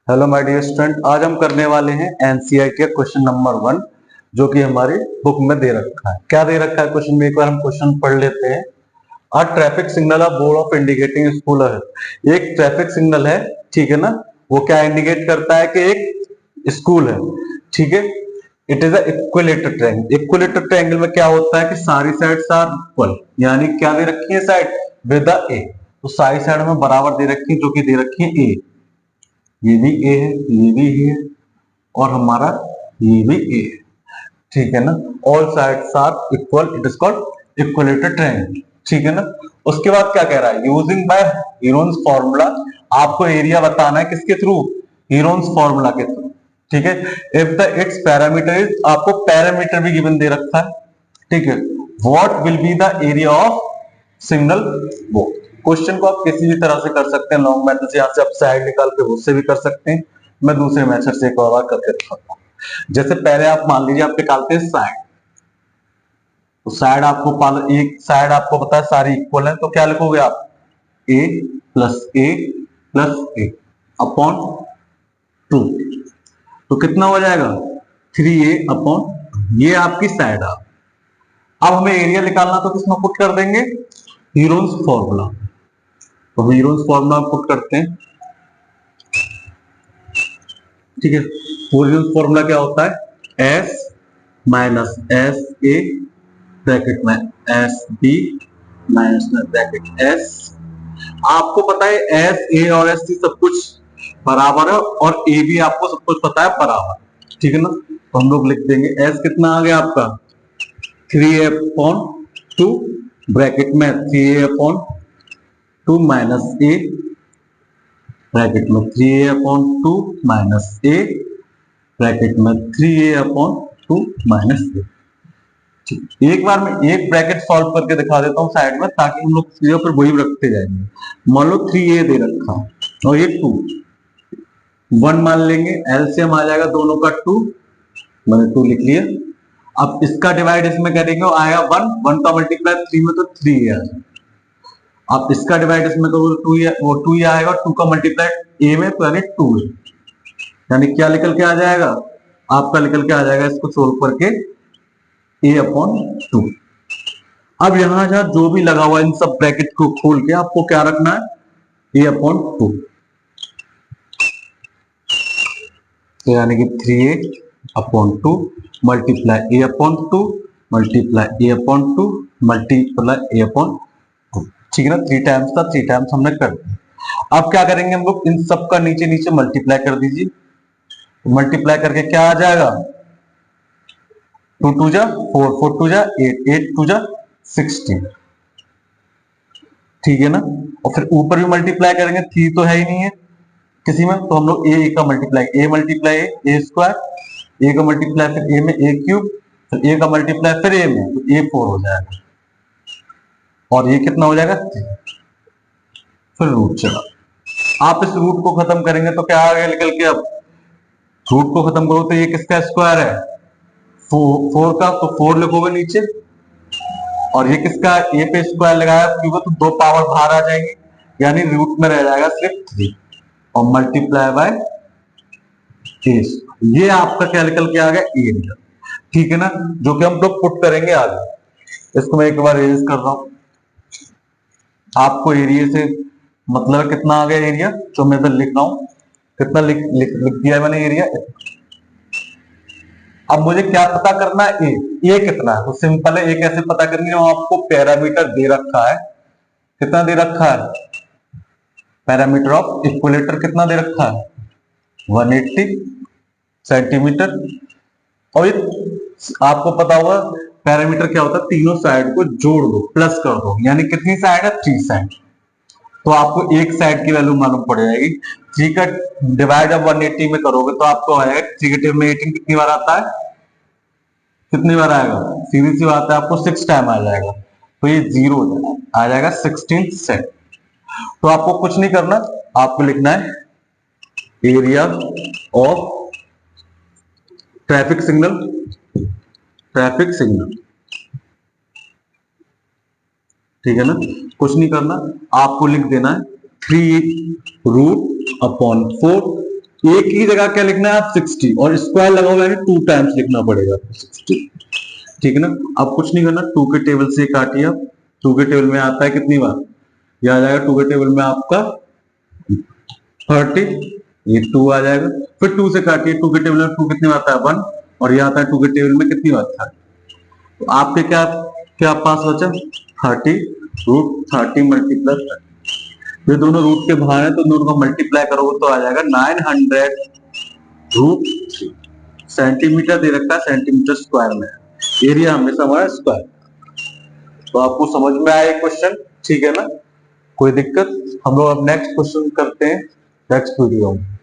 Hello my dear student, आज हम करने वाले हैं एनसीईआरटी का क्वेश्चन नंबर 1 जो कि हमारी बुक में दे रखा है। क्या दे रखा है क्वेश्चन में, एक बार हम क्वेश्चन पढ़ लेते हैं। A traffic signal a board of indicating school है। एक ट्रैफिक सिग्नल है, ठीक है ना। वो क्या इंडिकेट करता है कि एक स्कूल है, ठीक है। It is equilateral triangle. Equilateral triangle में क्या होता है कि सारी साइड्स आर इक्वल, यानी क्या दे रखी है साइड विद ए, तो सारी साइड में बराबर दे रखी है, जो कि दे रखी है ए। ये भी ए है, ये भी ए है, और हमारा ये भी ए है, ठीक है ना। All sides are equal, it is called equilateral triangle, ठीक है ना। उसके बाद क्या कह रहा है, यूजिंग बाय हीरोन्स फॉर्मूला। आपको एरिया बताना है किसके थ्रू, हीरोन्स फॉर्मूला के थ्रू, ठीक है। If the its parameter is, आपको पैरामीटर भी गिवन दे रखा है, ठीक है। What will be the area of signal board. Question को आप किसी भी तरह से कर सकते हैं, लॉन्ग मेथड से, यहाँ से आप साइड निकाल के उससे भी कर सकते हैं। मैं दूसरे मेथड से एक और बार करके दिखाता हूँ। जैसे पहले आप मान लीजिए आप निकालते हैं साइड, तो साइड आपको एक साइड आपको पता है सारी इक्वल है, तो क्या लिखोगे आप, ए प्लस ए प्लस ए अपॉन 2, तो कितना हो जाएगा 3a अपॉन, ये आपकी साइड है। अब हमें एरिया निकालना, तो किसमें पुट कर देंगे, हीरोन्स फॉर्मूला। तो हीरोन्स फॉर्मूला पुट करते हैं, ठीक है। हीरोन्स फॉर्मूला क्या होता है, S minus S A bracket में एस बी माइनस में ब्रैकेट एस। आपको पता है एस ए और एस सी सब कुछ बराबर है, और ए भी आपको सब कुछ पता है बराबर, ठीक है ना। तो हम लोग लिख देंगे एस कितना आ गया आपका 3a अपॉन 2 ब्रैकेट में 3a upon 2 minus A bracket में 3a upon 2 minus A bracket में 3a अपॉन 2 माइनस ए। एक बार मैं एक ब्रैकेट सॉल्व करके दिखा देता हूँ साइड में, ताकि हम लोग सीधे पर वही रखते जाएंगे। मान लो 3a दे रखा और ये 2, 1 मान लेंगे, एलसीएम आ जाएगा दोनों का 2, मैंने 2 लिख लिया। अब इसका डिवाइड इसमें करेंगे, आएगा 1, 1 का मल्टीप्लाई 3 में तो 3 आ जाएगा। अब इसका डिवाइड इसमें तो 2 वो 2 ही आएगा, 2 का मल्टीप्लाई ए में तो यानी 2 है, यानी क्या निकल के आ जाएगा आपका, निकल के आ जाएगा इसको सोल्व करके ए अपॉन 2। अब यहां जहां जो भी लगा हुआ इन सब ब्रैकेट को खोल के आपको क्या रखना है, ए अपॉन 2, तो यानी कि 3a अपॉन 2 मल्टीप्लाई ए अपॉन 2 मल्टीप्लाई ए अपॉन 2 मल्टीप्लाई ए अपॉन 2, ठीक है ना। 3 टाइम्स था, 3 टाइम्स हमने कर दिया। अब क्या करेंगे हम लोग, इन सब का नीचे नीचे मल्टीप्लाई कर दीजिए, तो मल्टीप्लाई करके क्या आ जाएगा, 2 2 जा 4, 4 2 जा 8, 8 2 जा 16, ठीक है ना। और फिर ऊपर भी मल्टीप्लाई करेंगे, 3 तो है ही नहीं है किसी में, तो हम लोग ए का multiply, A multiply A square, ए का मल्टीप्लाई फिर ए में ए क्यूब, फिर ए का मल्टीप्लाई फिर ए में, तो ए 4 हो जाएगा, और ये कितना हो जाएगा 3, फिर रूट चला। आप इस रूट को खत्म करेंगे तो क्या आ गया निकल के, अब रूट को खत्म करो तो ये किसका स्क्वायर है, 4 का, तो 4 लिखोगे नीचे, और ये किसका, ए पे स्क्वायर लगाया क्योंकि, तो 2 पावर बाहर आ जाएंगे, यानी रूट में रह जाएगा सिर्फ 3, और मल्टीप्लाई बाय ए। ये आपका क्या निकल के आ गया, एरिया, ठीक है ना, जो कि हम लोग पुट करेंगे आगे। इसको मैं एक बार रेज कर रहा हूं, आपको एरिया से मतलब कितना आ गया एरिया, जो मैं इधर लिख रहा हूं, कितना लिख दिया है मैंने एरिया। अब मुझे क्या पता करना है, ए कितना है, तो सिंपल है, ए कैसे पता करनी है, आपको पैरामीटर दे रखा है, कितना दे रखा है, पैरामीटर ऑफ इक्विलेटर कितना दे रखा है 180 सेंटीमीटर। और ये आपको पता होगा पैरामीटर क्या होता है, तीनों साइड को जोड़ दो, प्लस कर दो, यानी कितनी साइड है, 3 साइड, तो आपको एक साइड की वैल्यू मालूम पड़ जाएगी। 3 का डिवाइड अब 180 में करोगे तो आपको आएगा 3 के टेबल में 18 कितनी बार आता है, कितनी बार आएगा, सीधी सी बात है, आपको 6 टाइम आ जाएगा, तो ये 0 आ जाएगा 16 सेट। तो आपको कुछ नहीं करना, आपको लिखना है area of traffic signal, traffic signal, ठीक है ना। कुछ नहीं करना, आपको लिख देना है 3 रूट अपॉन 4 एक की जगह क्या लिखना है आप 60 और स्क्वायर लगा हुआ है 2 टाइम्स लिखना पड़ेगा 60। ठीक है ना। अब कुछ नहीं करना, 2 के टेबल से काटिए आप। 2 के टेबल में आता है कितनी बार, यह आ जाएगा 2 के टेबल में आपका 30, ये 2 आ जाएगा। फिर 2 से काटिए, 2 के टेबल में 2 कितनी बार आता है 1, और ये आता है 2 के टेबल में कितनी बार 30। तो आपके क्या क्या पास बचा 30, √30 मल्टीप्लस 30। ये दोनों रूट के बाहर है तो दोनों को मल्टीप्लाई करोगे तो आ जाएगा 900√3 सेंटीमीटर दे रखा है, सेंटीमीटर स्क्वायर में है। एरिया हमेशा हमारा स्क्वायर। तो आपको समझ में आया क्वेश्चन, ठीक है ना, कोई दिक्कत। हम लोग अब नेक्स्ट क्वेश्चन करते हैं नेक्स्ट वीडियो में।